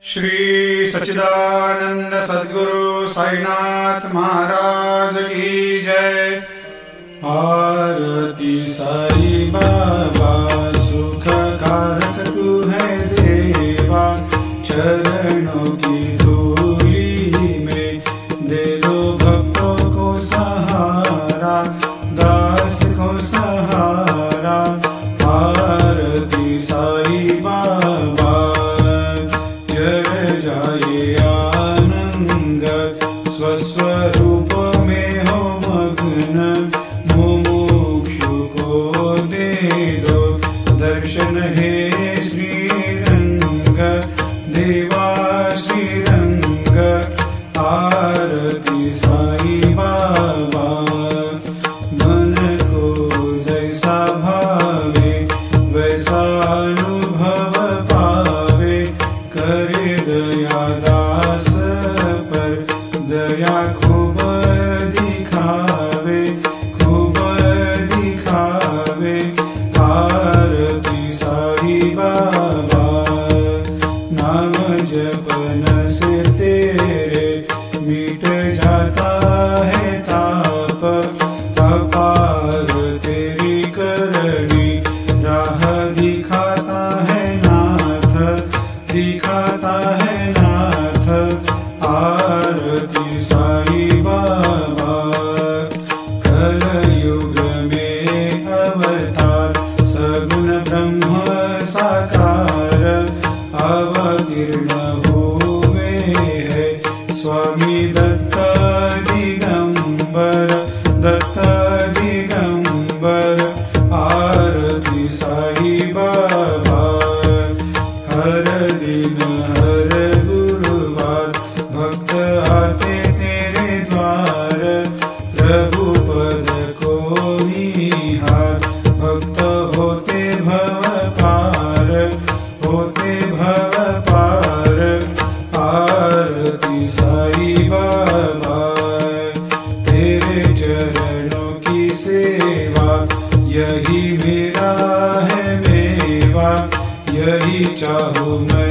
श्री सच्चिदानंद सद्गुरु साईनाथ महाराज की जय। आरती साई बाबा सुख कारक तू है देवा, चरणों की धूली में दे दो भक्तों को सहारा, दास को सहारा। आरती साई बाबा जय जाए आनंद, स्वस्वरूप में हो मग्न, मुमुक्षु को दे दो दर्शन हे श्रीरंग, देवा श्रीरंग। आरती साई बाबा मन को जैसा भावे वैसा अनुभव पावे, करे दया दास पर दया खूब दिखावे, खूब दिखावे। आरती साई बाबा नाम जपन से तेरे मिट जाता है ताप, अपार तेरी करनी राह दिखाता है नाथ, दिखाता है नाथ। आरती साई बाबा कलयुग में अवतार, सगुण ब्रह्म साकार अवतीर्ण हुए है स्वामी दत्त दिगंबर, दत्त दिगंबर। आरती साई बाबा हर दिन हर गुरुवार भक्त आते तेरे द्वार, प्रभु पद को निहार, भक्त होते भव पार, होते भव पार। आरती साई बाबा तेरे चरणों की सेवा, यही मेरा है मेवा, यही चाहूँ मैं।